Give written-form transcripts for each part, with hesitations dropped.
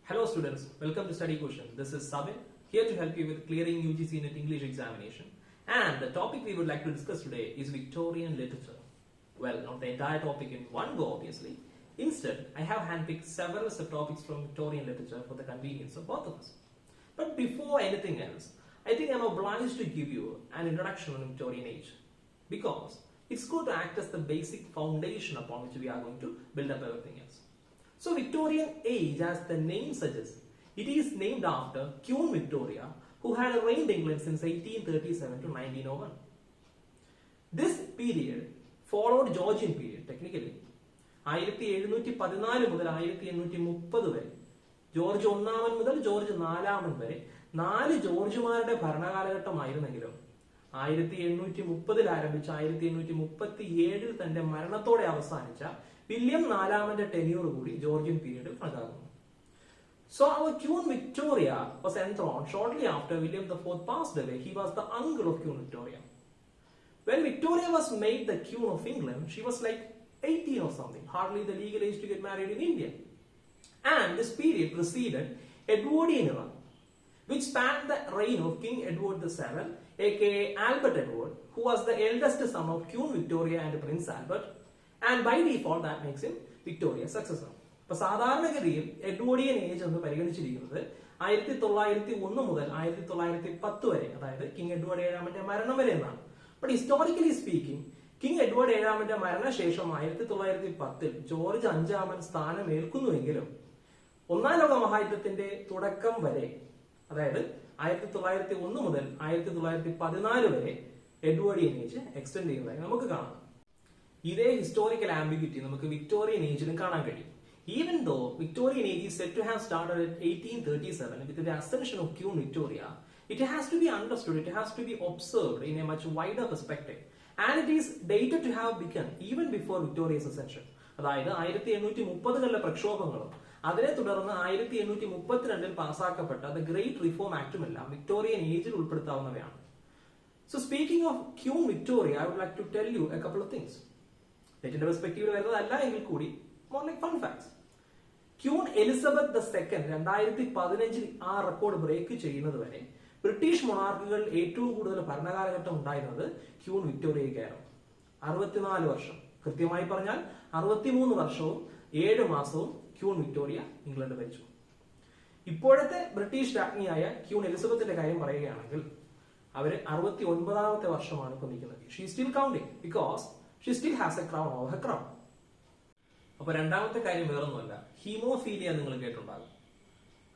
Hello students, welcome to Study Question. This is Sabir, here to help you with clearing UGC NET English examination. And the topic we would like to discuss today is Victorian literature. Well, not the entire topic in one go obviously. Instead, I have handpicked several subtopics from Victorian literature for the convenience of both of us. But before anything else, I think I'm obliged to give you an introduction on Victorian age. Because it's going to act as the basic foundation upon which we are going to build up everything else. So Victorian age, as the name suggests, it is named after Queen Victoria, who had reigned England since 1837 to 1901. This period followed Georgian period, technically. 1714 മുതൽ 1830 വരെ George ഒന്നാമൻ മുതൽ George നാലാമൻ വരെ 4 ജോർജുമാരുടെ ഭരണകാലഘട്ടമായിരുന്നെങ്കിലും 1830 ആരംഭിച്ച 1837 തന്റെ മരണത്തോടെ അവസാനിച്ച William നാലാമന്റെ tenure കൂടി ജോർജിയൻ പീരീഡിൽ കണക്കാക്കുന്നു. So our Queen Victoria was enthroned shortly after William IV passed away. He was the uncle of Queen Victoria. When Victoria was made the Queen of England, she was like 18 or something, hardly the legal age to get married in India. And this period preceded Edwardian era, which spanned the reign of King Edward VII, aka Albert Edward, who was the eldest son of Queen Victoria and Prince Albert, and by default that makes him Victoria's successor. അപ്പോൾ സാധാരണഗതിയിൽ Edwardian age എന്ന് പരിഗണിച്ചിരിക്കുന്നത് 1901 മുതൽ 1910 വരെ, അതായത് king Edward ഏഴാമന്റെ മരണം വരെ എന്നാണ്. But historically speaking, king Edward ഏഴാമന്റെ മരണശേഷം 1910 ജോർജ് അഞ്ചാമൻ സ്ഥാനമേൽക്കുന്നുവെങ്കിലും ഒന്നാം ലോക മഹായുദ്ധത്തിന്റെ തുടക്കം വരെ, അതായത് 1901 മുതൽ 1914 വരെ എഡ്വേർഡിയൻ ഏജ് എക്സ്റ്റെൻഡ് ചെയ്യുന്നതായി നമുക്ക് കാണാം. ഇതേ ഹിസ്റ്റോറിക്കൽ ആംബിഗ്വിറ്റി നമുക്ക് വിക്ടോറിയൻ ഏജിലും കാണാൻ കഴിയും. Even though Victorian age is said to have started at 1837 with the ascension of Queen Victoria, it has to be understood, it has to be observed in a much wider perspective, and it is dated to have begun even before Victoria's ascension. അതായത് 1830കളിലെ പ്രക്ഷോഭങ്ങളും അതിനെ തുടർന്ന് 1832 പാസാക്കപ്പെട്ട the great reform ആക്ടുമെല്ലാം Victorian ഏജിൽ ഉൾപ്പെടുത്താവുന്നവയാണ്. So speaking of Queen Victoria, I would like to tell you a couple of things. നെറ്റിന്റെ പെർസ്പെക്റ്റീവിൽ വരുന്നതല്ല എങ്കിൽ കൂടി more like fun facts. Queen Elizabeth II 2015 ആ റെക്കോർഡ് ബ്രേക്ക് ചെയ്യുന്നത് വരെ ബ്രിട്ടീഷ് മൊണാർക്കുകൾ ഏറ്റവും കൂടുതൽ ഭരണകാലഘട്ടം ഉണ്ടായിരുന്നത് ക്യൂൻ വിക്ടോറിയയ്ക്കായിരുന്നു. 64 വർഷം, കൃത്യമായി പറഞ്ഞാൽ 63 വർഷവും 7 മാസവും ക്യൂൻ വിക്ടോറിയ ഇംഗ്ലണ്ട് ഭരിച്ചു. ഇപ്പോഴത്തെ ബ്രിട്ടീഷ് രാജ്ഞിയായ ക്യൂൻ എലിസബത്തിന്റെ കാര്യം പറയുകയാണെങ്കിൽ അവര് 69ാമത്തെ വർഷമാണ് ഇപ്പൊ നിൽക്കുന്നത്. She still counting because she still has A crown over her crown. അപ്പൊ രണ്ടാമത്തെ കാര്യം വേറൊന്നുമല്ല, ഹീമോഫീലിയ നിങ്ങൾ കേട്ടിട്ടുണ്ടാകും.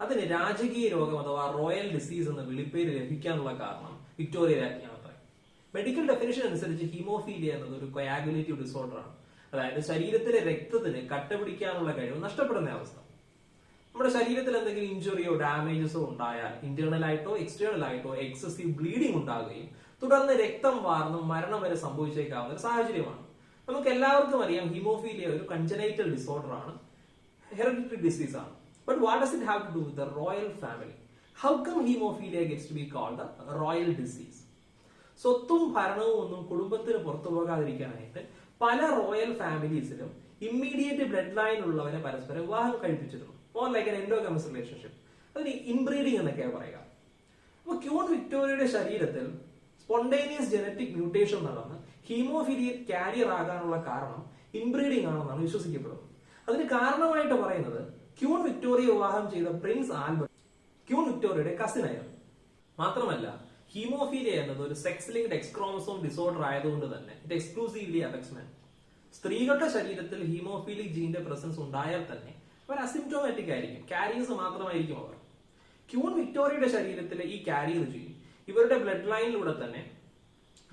അതിന് രാജകീയ രോഗം അഥവാ റോയൽ ഡിസീസ് എന്ന വിളിപ്പേര് ലഭിക്കാനുള്ള കാരണം വിക്ടോറിയ രാജ്ഞിയാണ്. മെഡിക്കൽ ഡെഫിനിഷൻ അനുസരിച്ച് ഹീമോഫീലിയ എന്നത് ഒരു കൊയാഗുലേറ്റീവ് ഡിസോർഡർ ആണ്. അതായത് ശരീരത്തിലെ രക്തത്തിന് കട്ട പിടിക്കാനുള്ള കഴിവ് നഷ്ടപ്പെടുന്ന അവസ്ഥ. നമ്മുടെ ശരീരത്തിൽ എന്തെങ്കിലും ഇഞ്ചുറിയോ ഡാമേജസോ ഉണ്ടായാൽ ഇന്റേണൽ ആയിട്ടോ എക്സ്റ്റേണൽ ആയിട്ടോ എക്സസീവ് ബ്ലീഡിംഗ് ഉണ്ടാകുകയും തുടർന്ന് രക്തം വാർന്ന് മരണം വരെ സംഭവിച്ചേക്കാവുന്ന ഒരു സാഹചര്യമാണ്. നമുക്ക് എല്ലാവർക്കും അറിയാം ഹീമോഫീലിയ ഒരു കൺജനൈറ്റൽ ഡിസോർഡർ ആണ്, ഹെറിഡിറ്ററി ഡിസീസ് ആണ്. But what does it have to do with the royal family? How come haemophilia gets to be called the royal disease? സ്വത്തും ഭരണവും ഒന്നും കുടുംബത്തിന് പുറത്തു പോകാതിരിക്കാനായിട്ട് പല റോയൽ ഫാമിലീസിലും ഇമ്മീഡിയറ്റ് ബ്ലഡ് ലൈൻ ഉള്ളവരെ പരസ്പരം വിവാഹം കഴിപ്പിച്ചിരുന്നു. More like an endogamous relationship. അതിന് ഇൻബ്രീഡിംഗ് എന്നൊക്കെയാണ് പറയുക. അപ്പൊ ക്യൂൻ വിക്ടോറിയയുടെ ശരീരത്തിൽ സ്പോണ്ടേനിയസ് ജനറ്റിക് മ്യൂട്ടേഷൻ നടന്ന് ഹീമോഫീലിയ കാരിയർ ആകാനുള്ള കാരണം ഇൻബ്രീഡിംഗ് ആണെന്നാണ് വിശ്വസിക്കപ്പെടുന്നത്. അതിന് കാരണമായിട്ട് പറയുന്നത് ക്യൂൻ വിക്ടോറിയ വിവാഹം ചെയ്ത പ്രിൻസ് ആൽബർട്ട് ക്യൂൻ വിക്ടോറിയയുടെ കസിൻ ആയിരുന്നു. മാത്രമല്ല ഹീമോഫീലിയ എന്നത് ഒരു sex linked X chromosome disorder ആയതുകൊണ്ട് തന്നെ ഇറ്റ് എക്സ്ക്ലൂസീവ്ലി അഫക്ട്സ് മെൻ. സ്ത്രീകളുടെ ശരീരത്തിൽ ഹീമോഫീലിക് ജീന്റെ പ്രസൻസ് ഉണ്ടായാൽ തന്നെ അവർ അസിംപ്റ്റോമാറ്റിക് ആയിരിക്കും, കാരിയേഴ്സ് മാത്രമായിരിക്കും അവർ. ക്യൂൻ വിക്ടോറിയയുടെ ശരീരത്തിലെ ഈ കാരിയർ ജീൻ ഇവരുടെ ബ്ലഡ് ലൈനിലൂടെ തന്നെ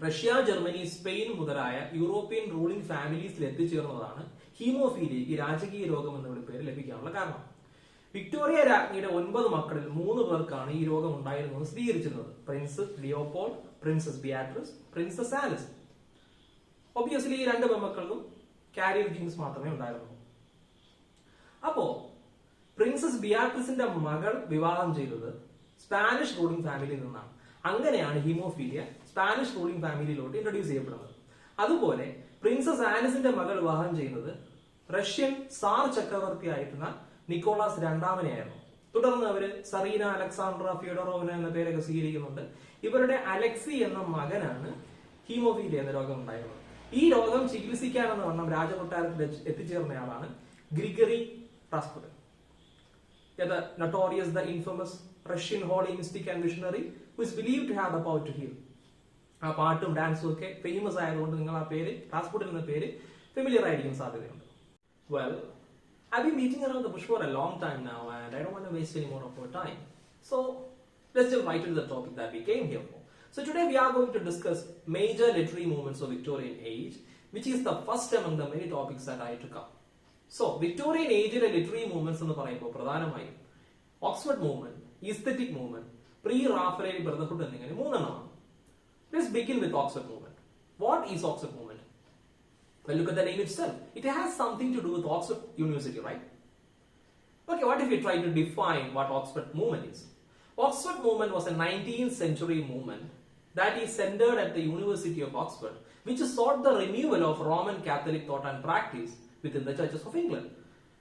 റഷ്യ, ജർമ്മനി, സ്പെയിൻ മുതലായ യൂറോപ്യൻ റൂളിംഗ് ഫാമിലീസിൽ എത്തിച്ചേർന്നതാണ് ഹീമോഫീലിയക്ക് രാജകീയ രോഗം എന്ന വിളിപ്പേര് ലഭിക്കാനുള്ള കാരണം. വിക്ടോറിയ രാജ്ഞിയുടെ 9 മക്കളിൽ 3 പേർക്കാണ് ഈ രോഗം ഉണ്ടായിരുന്നത് സ്ഥിരീകരിച്ചിരുന്നത്. Prince Leopold, princess Beatrice, princess Alice. Obviously ഈ 2 പെൺമക്കൾക്കും കാരിയർ ജീൻസ് മാത്രമേ ഉണ്ടായിരുന്നുള്ളൂ. അപ്പോ പ്രിൻസസ് ബിയാട്രിസിന്റെ മകൾ വിവാഹം ചെയ്തത് സ്പാനിഷ് റൂളിംഗ് ഫാമിലിയിൽ നിന്നാണ്. അങ്ങനെയാണ് ഹീമോഫീലിയ സ്പാനിഷ് റൂളിംഗ് ഫാമിലിയിലോട്ട് ഇൻട്രൊഡ്യൂസ് ചെയ്യപ്പെടുന്നത്. അതുപോലെ പ്രിൻസസ് ആലിസിന്റെ മകൾ വിവാഹം ചെയ്യുന്നത് റഷ്യൻ സാർ ചക്രവർത്തി ആയിരുന്ന നിക്കോളാസ് രണ്ടാമനെയായിരുന്നു. തുടർന്ന് അവര് സറീന അലക്സാണ്ട്ര ഫിയോഡറോവന എന്ന പേരൊക്കെ സ്വീകരിക്കുന്നുണ്ട്. ഇവരുടെ അലക്സി എന്ന മകനാണ് ഹീമോഫീലിയ എന്ന രോഗം ഉണ്ടായിരുന്നത്. ഈ രോഗം ചികിത്സിക്കാനെന്ന് വണ്ണം രാജകൊട്ടാരത്തിൽ എത്തിച്ചേർന്നയാളാണ് Gregory Rasputin. The notorious, the infamous Russian holy mystic and missionary who is believed to have the power to heal. ആ പാട്ടും ഡാൻസും ഒക്കെ ഫേമസ് ആയതുകൊണ്ട് നിങ്ങൾ ആ പേര് റാസ്പുട്ടിൻ എന്ന പേര് ഫെമിലിയർ ആയിരിക്കും സാധ്യതയുണ്ട്. Well, I've been beating around the bush for a long time now and I don't want to waste any more of our time. So, let's jump right into the topic that we came here for. So today we are going to discuss major literary movements of Victorian age, which is the first among the many topics that I took up. So, Victorian ഏജിലെ literary movements എന്ന് പറയുമ്പോൾ പ്രധാനമായും Oxford movement, aesthetic movement, pre Raphael brotherhood എന്നിങ്ങനെ മൂന്നെണ്ണമാണ്. Let's begin with Oxford movement. What is Oxford movement? Well, look at the name itself. It has something to do with Oxford University, right? Okay, what if we try to define what Oxford movement is? Oxford movement was a 19th century movement that is centered at the University of Oxford, which sought the renewal of Roman Catholic thought and practice within the churches of England.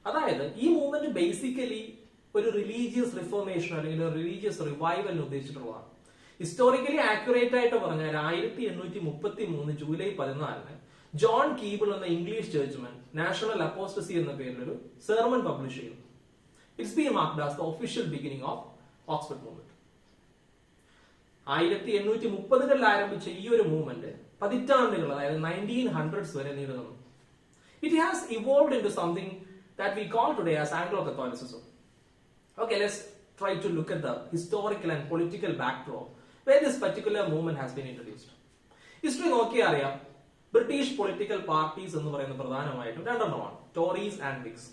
അതായത് ഈ movement basically ഒരു religious reformation അല്ലെങ്കിൽ ഒരു religious റിവൈവലിന് ഉദ്ദേശിച്ചിട്ടുള്ളതാണ്. Historically accurate ആയിട്ട് പറഞ്ഞാൽ 1833 July 14 John Keibul എന്ന English ചർച്ച്മാൻ national apostasy എന്ന പേരിൽ ഒരു സെർമൺ പബ്ലിഷ് ചെയ്യുന്നു. It's been marked as the official beginning of Oxford movement. 1830കളിൽ ആരംഭിച്ച ഈ ഒരു മൂവ്മെന്റ് പതിറ്റാണ്ടുകൾ, അതായത് 1900s വരെ നീണ്ടുനിന്നു. It has evolved into something that we call today as Anglo-Catholicism. Okay, let's try to look at the historical and political backdrop where this particular movement has been introduced. History നോക്കിയാൽ അറിയാം, British political parties എന്ന് പറയുന്നത് പ്രധാനമായിട്ടും രണ്ടെണ്ണമാണ്, ടോറീസ് and Vicks.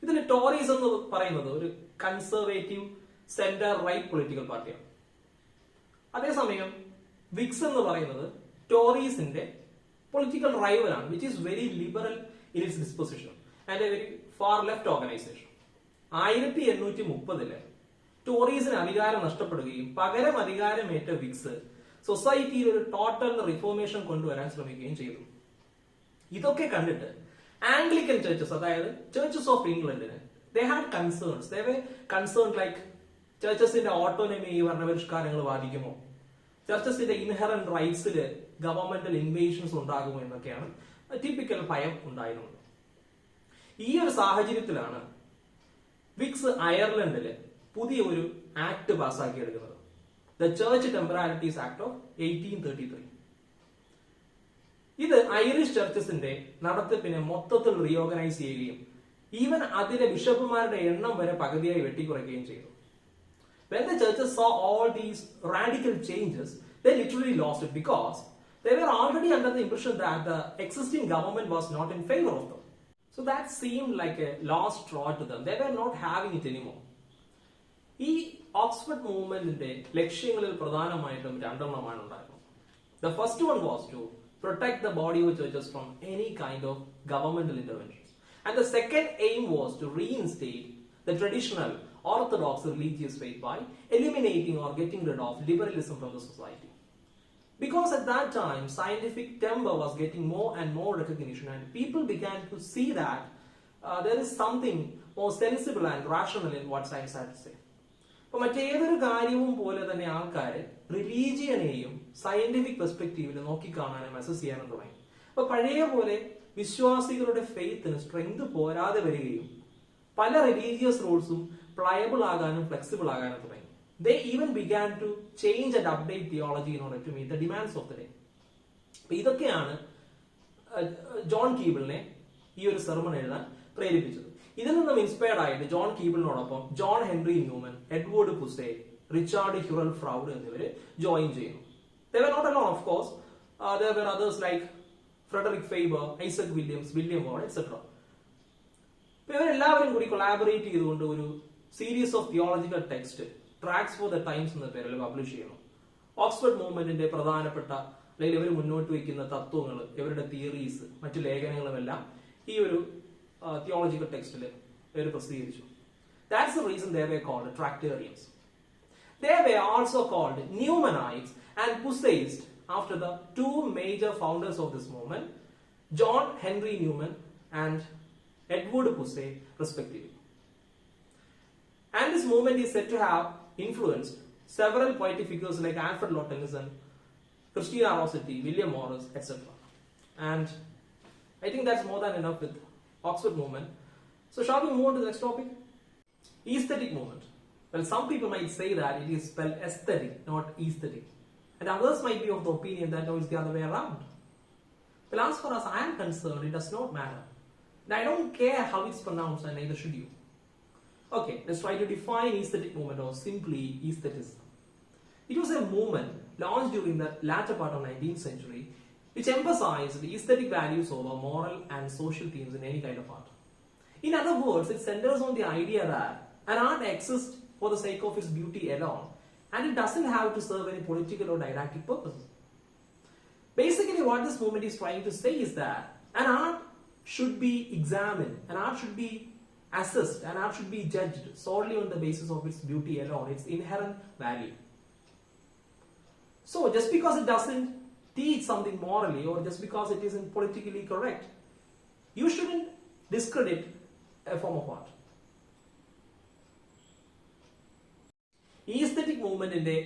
ഇതിൽ ടോറീസ് എന്ന് പറയുന്നത് ഒരു കൺസർവേറ്റീവ് സെന്റർ റൈറ്റ് പൊളിറ്റിക്കൽ പാർട്ടിയാണ്. അതേസമയം വിക്സ് എന്ന് പറയുന്നത് ടോറീസിന്റെ political rival, which is very liberal in its disposition and a very far left organization. 1830 ടോറീസിന് അധികാരം നഷ്ടപ്പെടുകയും പകരം അധികാരമേറ്റ വിക്സ് സൊസൈറ്റിയിൽ ഒരു ടോട്ടൽ റിഫോർമേഷൻ കൊണ്ടുവരാൻ ശ്രമിക്കുകയും ചെയ്തു. ഇതൊക്കെ കണ്ടിട്ട് ആംഗ്ലിക്കൻ ചർച്ചസ്, അതായത് ചർച്ചസ് ഓഫ് ഇംഗ്ലണ്ടിന് they had concerns. They were concerned like ചർച്ചസിന്റെ ഓട്ടോണമി ഈ ഭരണപരിഷ്കാരങ്ങൾ ബാധിക്കുമോ, ചർച്ചസിന്റെ ഇൻഹറന്റ് റൈറ്റ്സിൽ ഗവൺമെന്റൽ ഇൻവേഷൻസ് ഉണ്ടാകുമോ എന്നൊക്കെയാണ് ടിപ്പിക്കൽ ഭയം ഉണ്ടായിരുന്നത്. ഈ ഒരു സാഹചര്യത്തിലാണ് വിക്സ് അയർലൻഡില് പുതിയ ഒരു ആക്ട് പാസ്സാക്കിയെടുക്കുന്നത്, the church temporalities act of 1833. ഇത് ഐറിഷ് ചർച്ചസിന്റെ നടത്തിപ്പിനെ മൊത്തത്തിൽ റീഓർഗനൈസ് ചെയ്യുകയും ഈവൻ അതിലെ ബിഷപ്പുമാരുടെ എണ്ണം വരെ പകുതിയായി വെട്ടിക്കുറയ്ക്കുകയും ചെയ്തു. When the churches saw all these radical changes, they literally lost it because they were already under the impression that the existing government was not in favor of them. So that seemed like a lost straw to them. They were not having it anymore. ഈ Oxford മൂവ്മെന്റിന്റെ ലക്ഷ്യങ്ങളിൽ പ്രധാനമായിട്ടും രണ്ടെണ്ണമാണ് ഉണ്ടായിരുന്നത്. The first one was to protect the body of churches from any kind of governmental interventions. And the second aim was to reinstate the traditional orthodox religious faith by eliminating or getting rid of liberalism from the society. Because at that time, scientific timber was getting more and more recognition and people began to see that there is something more sensible and rational in what science had to say. അപ്പൊ മറ്റേതൊരു കാര്യവും പോലെ തന്നെ ആൾക്കാർ റിലീജിയനെയും scientific പെർസ്പെക്റ്റീവിൽ നോക്കിക്കാണാനും assess ചെയ്യാനും തുടങ്ങി. അപ്പൊ പഴയ പോലെ വിശ്വാസികളുടെ ഫെയ്ത്തിന് സ്ട്രെങ്ത് പോരാതെ വരികയും പല റിലീജിയസ് റൂൾസും പ്ലയബിൾ ആകാനും ഫ്ലെക്സിബിൾ ആകാനും തുടങ്ങി. They even began to change and update theology in order to meet the demands of the day. ഇതൊക്കെയാണ് ജോൺ കീബിളിനെ ഈ ഒരു സെർമൺ എഴുതാൻ പ്രേരിപ്പിച്ചത്. ഇതിൽ നിന്നും ഇൻസ്പയർഡ് ആയിട്ട് ജോൺ കീബിളിനോടൊപ്പം John Henry Newman, Edward Pusey, Richard Hurrell Froude എന്നിവര് ജോയിൻ ചെയ്യുന്നു. They were not alone, of course. There were others like Frederick Faber, Isaac Williams, William Ward, etc. ഇവരെല്ലാവരും കൂടി കൊളാബറേറ്റ് ചെയ്തുകൊണ്ട് ഒരു series of theological text tracks for the times എന്ന പേരിൽ publish ചെയ്യുന്നു. Oxford മൂവ്മെന്റിന്റെ പ്രധാനപ്പെട്ട അല്ലെങ്കിൽ ഇവർ മുന്നോട്ട് വയ്ക്കുന്ന തത്വങ്ങൾ, ഇവരുടെ തിയറീസ്, മറ്റു ലേഖനങ്ങളുമെല്ലാം ഈ ഒരു തിയോളജിക്കൽ ടെക്സ്റ്റിൽ ഇവർ പ്രസിദ്ധീകരിച്ചു. That's the reason they were called Tractarians. They were also called Newmanites and Puseists after the two major founders of this movement, John Henry Newman and Edward Pusey, respectively. And this movement is said to have influenced several poetic figures like Alfred Lord Tennyson, Christina Rossetti, William Morris, etc. And I think that's more than enough with Oxford movement. So shall we move on to the next topic? Aesthetic movement. Well, some people might say that it is spelled aesthetic, not aesthetic. And others might be of the opinion that no, it's the other way around. Well, as far as I am concerned, it does not matter. And I don't care how it's pronounced, and neither should you. Okay, let's try to define aesthetic movement, or simply aestheticism. It was a movement launched during the latter part of 19th century which emphasized the aesthetic values over moral and social themes in any kind of art. In other words, it centers on the idea that an art exists for the sake of its beauty alone, and it doesn't have to serve any political or didactic purposes. Basically, what this movement is trying to say is that an art should be examined, an art should be assessed, an art should be judged solely on the basis of its beauty alone, its inherent value. So, just because it doesn't teach something morally, or just because it isn't politically correct, you shouldn't discredit a form of art. Aesthetic മൂവ്മെന്റിന്റെ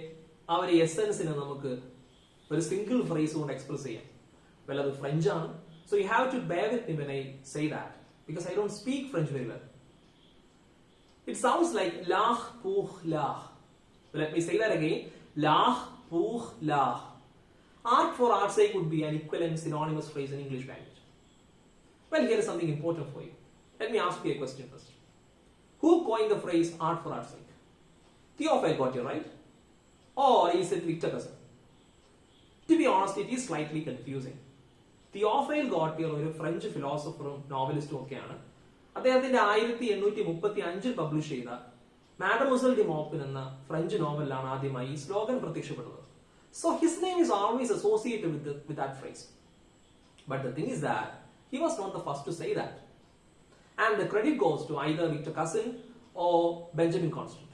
ആ ഒരു എസൻസിനെ നമുക്ക് ഒരു single phrase കൊണ്ട് express ചെയ്യാം. Well, അത് French ആണ്. So you have to bear with me when I say that, because I don't speak French very well. It sounds like l'art pour l'art. Let me say that again. L'art pour l'art. Art for art's sake would be an equivalent synonymous phrase in English language. Well, here is something important for you. Let me ask you a question first. Who coined the phrase art for art's sake? Theophile got you right? Or is it Victor Cousin? To be honest, it is slightly confusing. Theophile Gautier ഒരു French ഫിലോസഫറും നോവലിസ്റ്റും ഒക്കെയാണ്. അദ്ദേഹത്തിന്റെ 1835 publish ചെയ്ത മാഡമുസൽ D Mopin എന്ന French നോവലിലാണ് ആദ്യമായി ഈ slogan പ്രത്യക്ഷപ്പെടുന്നത്. So his name is always associated with that phrase. But the thing is that he was not the first to say that. And the credit goes to either Victor Cousin or Benjamin Constant.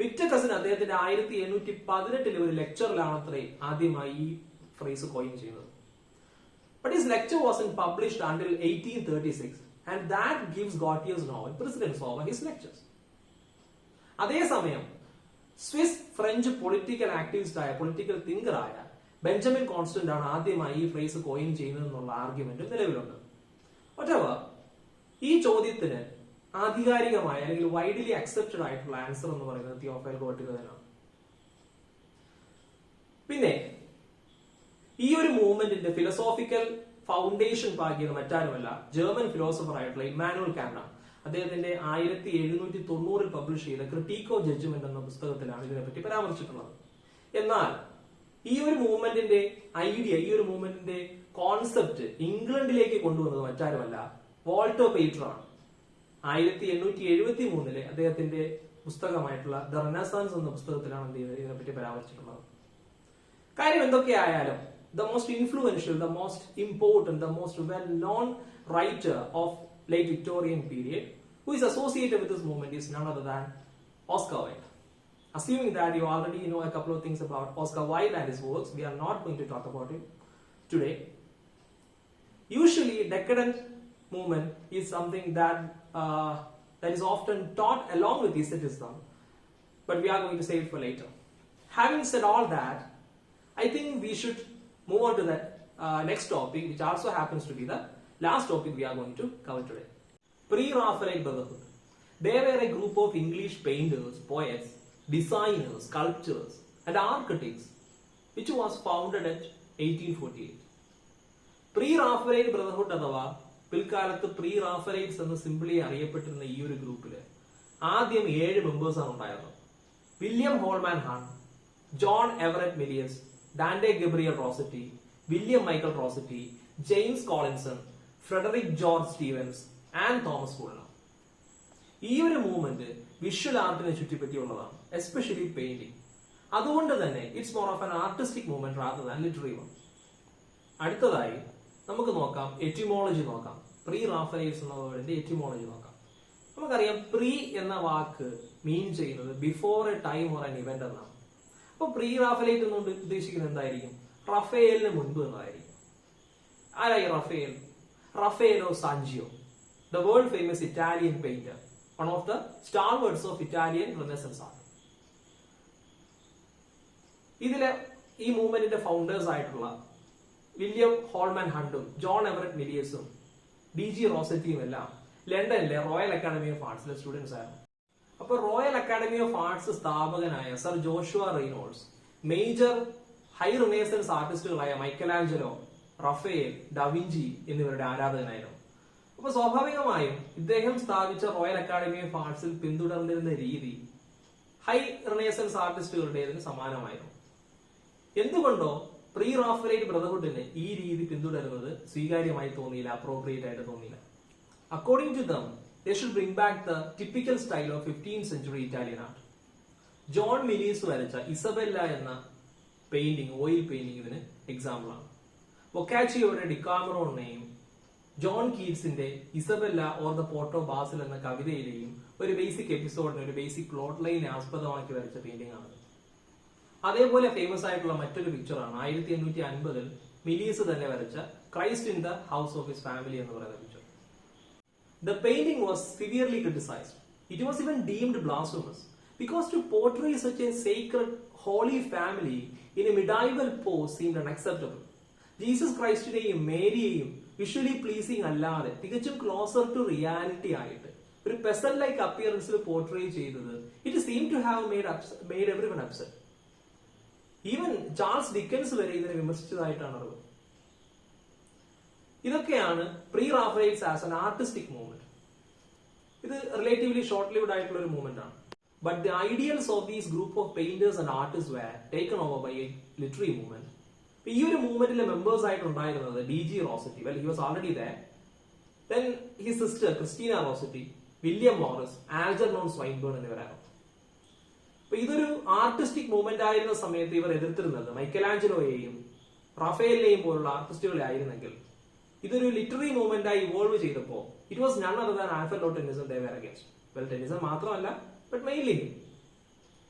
Victor Cousin അദ്ദേഹത്തിന്റെ 1818 ഒരു ലെക്ചറിലാണ് അത്രേ ആദ്യമായി ഈ phrase coin ചെയ്യുന്നത്. But his lecture wasn't published until 1836, and that gives Gautier's novel precedence over his lectures. അതേസമയം Swiss French political activist ആയ political thinker ആയ Benjamin constant ആണ് ആദ്യമായി ഈ ഫ്രേസ് കോയിൻ ചെയ്യുന്നത് എന്നുള്ള ആർഗ്യുമെന്റ് നിലവിലുണ്ട്. ഒറ്റവർ ഈ ചോദ്യത്തിന് ആധികാരികമായ അല്ലെങ്കിൽ വൈഡ്ലി അക്സെപ്റ്റഡ് ആയിട്ടുള്ള ആൻസർ എന്ന് പറയുന്നത് തിയോഫൈൽ ഗോട്ടിയർ തന്നെയാണ്. പിന്നെ ഈ ഒരു മൂവ്മെന്റിന്റെ ഫിലോസോഫിക്കൽ ഫൗണ്ടേഷൻ പാകിയത് മറ്റാരുമല്ല, ജർമ്മൻ ഫിലോസഫർ ആയിട്ടുള്ള ഇമ്മാനുവൽ കാന്റ്. അദ്ദേഹത്തിന്റെ 1790 പബ്ലിഷ് ചെയ്ത ക്രിട്ടീക്ക് ഓഫ് ജഡ്ജ്മെന്റ് എന്ന പുസ്തകത്തിലാണ് ഇതിനെപ്പറ്റി പരാമർശിച്ചിട്ടുള്ളത്. എന്നാൽ ഈ ഒരു മൂവ്മെന്റിന്റെ ഐഡിയ, ഈ ഒരു മൂവ്മെന്റിന്റെ കോൺസെപ്റ്റ് ഇംഗ്ലണ്ടിലേക്ക് കൊണ്ടുവന്നത് മറ്റാരുമല്ല, വോൾട്ടർ പെയ്റ്റർ ആണ്. 1873 അദ്ദേഹത്തിന്റെ പുസ്തകമായിട്ടുള്ള ദ റെനസാൻസ് എന്ന പുസ്തകത്തിലാണ് ഇതിനെപ്പറ്റി പരാമർശിച്ചിട്ടുള്ളത്. കാര്യം എന്തൊക്കെയായാലും the most influential, the most important, the most well-known writer of late Victorian period who is associated with this movement is none other than Oscar Wilde. Assuming that you already know a couple of things about Oscar Wilde and his works, we are not going to talk about it today. Usually, decadent movement is something that that is often taught along with aestheticism, but we are going to save it for later. Having said all that, I think we should move on to the next topic, which also happens to be the last topic we are going to cover today. Pre-Raphaelite Brotherhood. They were a group of English painters, poets, designers, sculptors, and architects, which was founded at 1848. Pre-Raphaelite Brotherhood അഥവാ പിൽക്കാലത്ത് pre റാഫലൈറ്റ്സ് എന്ന് simply അറിയപ്പെട്ടിരുന്ന ഈ ഒരു ഗ്രൂപ്പില് ആദ്യം 7 മെമ്പേഴ്സാണ് ഉണ്ടായിരുന്നത്. William Holman Hunt, John Everett Millais, Dante Gabriel Rossetti, William Michael Rossetti, James Collinson, Frederick George Stephens and Thomas Fuller. ഈ ഒരു മൂവ്മെന്റ് വിഷ്വൽ ആർട്ടിനെ ചുറ്റിപ്പറ്റിയുള്ളതാണ്, എസ്പെഷ്യലി പെയിന്റിംഗ്. അതുകൊണ്ട് തന്നെ it's more of an artistic movement rather than literary one. അടുത്തതായി നമുക്ക് നോക്കാം, etymology നോക്കാം. പ്രീ റാഫലൈറ്റ്സ് എന്ന വേർഡിന്റെ എറ്റിമോളജി നോക്കാം. നമുക്കറിയാം പ്രീ എന്ന വാക്ക് മീൻ ചെയ്യുന്നത് before A time or an event എന്നാണ്. അപ്പൊ പ്രീ റാഫലൈറ്റ് എന്നുകൊണ്ട് ഉദ്ദേശിക്കുന്നത് എന്തായിരിക്കും? റഫേലിന് മുൻപ് എന്നതായിരിക്കും. ആരായി Raphael? Raffaello Sanzio, the world famous Italian painter, one of the stalwarts of Italian Renaissance art. ഇതിലെ ഈ മൂവ്മെന്റിന്റെ ഫൗണ്ടേഴ്സ് ആയിട്ടുള്ള വില്യം ഹോൾമാൻ ഹണ്ടും ജോൺ എവററ്റ് മിലിയസും DG റോസറ്റിയും എല്ലാം ലണ്ടനിലെ റോയൽ അക്കാഡമി ഓഫ് ആർട്സിലെ സ്റ്റുഡൻസ് ആയിരുന്നു. അപ്പൊ റോയൽ അക്കാഡമി ഓഫ് ആർട്സ് സ്ഥാപകനായ sir Joshua Reynolds major high Renaissance ആർട്ടിസ്റ്റുകളായ മൈക്കലാഞ്ചലോ, റഫേൽ, ഡവിഞ്ചി എന്നിവരുടെ ആരാധകനായിരുന്നു. അപ്പൊ സ്വാഭാവികമായും ഇദ്ദേഹം സ്ഥാപിച്ച റോയൽ അക്കാഡമി ഓഫ് ആർട്സിൽ പിന്തുടർന്നിരുന്ന രീതി ഹൈ റിനേസൻസ് ആർട്ടിസ്റ്റുകളുടേതിന് സമാനമായിരുന്നു. എന്തുകൊണ്ടോ പ്രീ റാഫേലൈറ്റ് ബ്രദർഹുഡിന് ഈ രീതി പിന്തുടരുന്നത് സ്വീകാര്യമായി തോന്നിയില്ല, അപ്രോപ്രിയേറ്റ് ആയിട്ട് തോന്നിയില്ല. According to them, they should bring back the typical style of 15th century Italian art. John Millais വരച്ച ഇസബെല്ല എന്ന പെയിന്റിംഗ്, ഓയിൽ പെയിന്റിംഗ് ഇതിന് എക്സാമ്പിൾ ആണ്. ബൊക്കാച്ചിയോയുടെ ഡിക്കാമറോണിനെയും ജോൺ കീറ്റ്സിന്റെ Isabella or the pot of basil എന്ന കവിതയിലെയും ഒരു ബേസിക് എപ്പിസോഡിന്, ഒരു ബേസിക് പ്ലോട്ട് ലൈനെ ആസ്പദമാക്കി വരച്ച പെയിന്റിംഗ് ആണ്. അതേപോലെ ഫേമസ് ആയിട്ടുള്ള മറ്റൊരു പിക്ചറാണ് 1850 മിലീസ് തന്നെ വരച്ച Christ in the house of his family എന്ന് പറയുന്ന picture. The painting was severely criticized. It was even deemed blasphemous because to portray such a sacred, holy family in a medieval pose seemed unacceptable. Jesus ക്രൈസ്റ്റിനെയും മേരിയെയും visually pleasing അല്ലാതെ തികച്ചും closer to reality ആയിട്ട് ഒരു പെസൽ like അപ്പിയറൻസിൽ portray ചെയ്തത് it seem to have made everyone upset. Even Charles Dickens വരെ ഇതിനെ വിമർശിച്ചതായിട്ടാണ് അറിവ്. ഇതൊക്കെയാണ് pre Raphaels as an artistic movement. ഇത് റിലേറ്റീവ്ലി ഷോർട്ട് ലിവ്ഡ് ആയിട്ടുള്ള ഒരു മൂവ്മെന്റ് ആണ്. But the ideals of these group of painters and artist were taken over by a literary movement. ഈ ഒരു മൂവ്മെന്റിലെ മെമ്പേഴ്സ് ആയിട്ടുണ്ടായിരുന്നത് DG Rossetti, well he was already there. Then his sister Christina Rossetti, William Morris, Algernon Swinburne എന്നിവരായിരുന്നു. അപ്പൊ ഇതൊരു artistic movement ആയിരുന്ന സമയത്ത് ഇവർ എതിർത്തിരുന്നത് മൈക്കലാഞ്ചലോയെയും റാഫേലിനെയും പോലുള്ള ആർട്ടിസ്റ്റുകളെ ആയിരുന്നെങ്കിൽ ഇതൊരു ലിറ്റററി മൂവ്മെന്റ് ആയി ഇവോൾവ് ചെയ്തപ്പോ it was none other than Alfred Lord Tennyson they were against. Well, Tennyson മാത്രമല്ല, ബട്ട് മെയിൻലി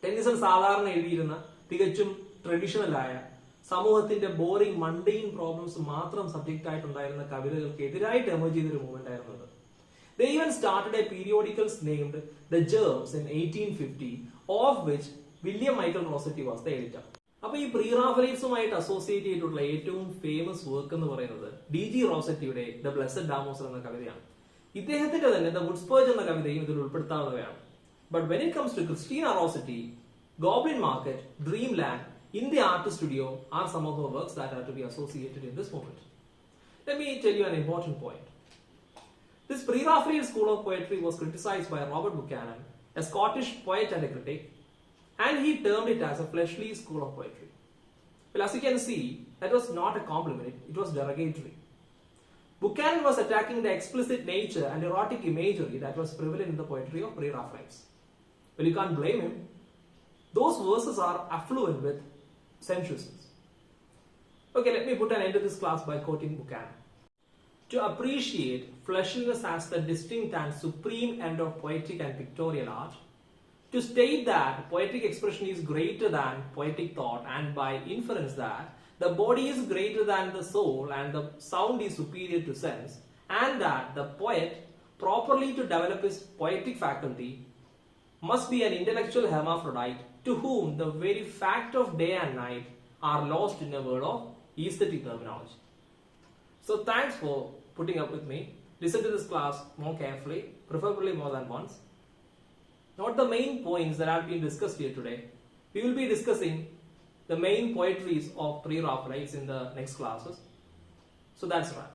ടെന്നിസൺ സാധാരണ എഴുതിയിരുന്ന തികച്ചും ട്രഡീഷണൽ ആയ സമൂഹത്തിന്റെ ബോറിംഗ് മണ്ടെയിൻ പ്രോബ്ലംസ് മാത്രം സബ്ജക്റ്റ് ആയിട്ടുണ്ടായിരുന്ന കവിതകൾക്ക് എതിരായിട്ട് എമർജ് ചെയ്തൊരു മൂവ്മെന്റ് ആയിരുന്നത്. They even started a periodicals named The Germs in 1850, of which William Michael Rossetti was the editor. അപ്പൊ ഈ പ്രീ റാഫേലൈറ്റ്സുമായിട്ട് അസോസിയേറ്റ് ചെയ്തിട്ടുള്ള ഏറ്റവും ഫേമസ് വർക്ക് എന്ന് പറയുന്നത് DG റോസറ്റിയുടെ ദ ബ്ലെസ്ഡ് ഡാമോസൽ എന്ന കവിതയാണ്. ഇദ്ദേഹത്തിന്റെ തന്നെ ദ വുഡ്സ്പേർജ് എന്ന കവിതയും ഇതിൽ ഉൾപ്പെടുത്താവുന്നവയാണ്. But when it comes to Christina Rossetti, goblin market, dream land, in the art studio are some of her works that are to be associated in this movement. Let me tell you an important point. This pre-Raphaelite school of poetry was criticized by Robert Buchanan, a Scottish poet and a critic, and he termed it as a fleshly school of poetry. Well, as you can see, that was not a compliment, it was derogatory. Buchanan was attacking the explicit nature and erotic imagery that was prevalent in the poetry of pre-Raphaelites. Well, you can't blame him. Those verses are affluent with sensuousness. Okay, let me put an end to this class by quoting Buchanan. To appreciate fleshliness as the distinct and supreme end of poetic and pictorial art, to state that poetic expression is greater than poetic thought, and by inference that the body is greater than the soul and the sound is superior to sense, and that the poet, properly to develop his poetic faculty, must be an intellectual hermaphrodite to whom the very fact of day and night are lost in a world of aesthetic terminology. So thanks for putting up with me. Listen to this class more carefully, preferably more than once. Note the main points that have been discussed here today. We will be discussing the main poetries of pre-Raphaelites in the next classes. So that's right.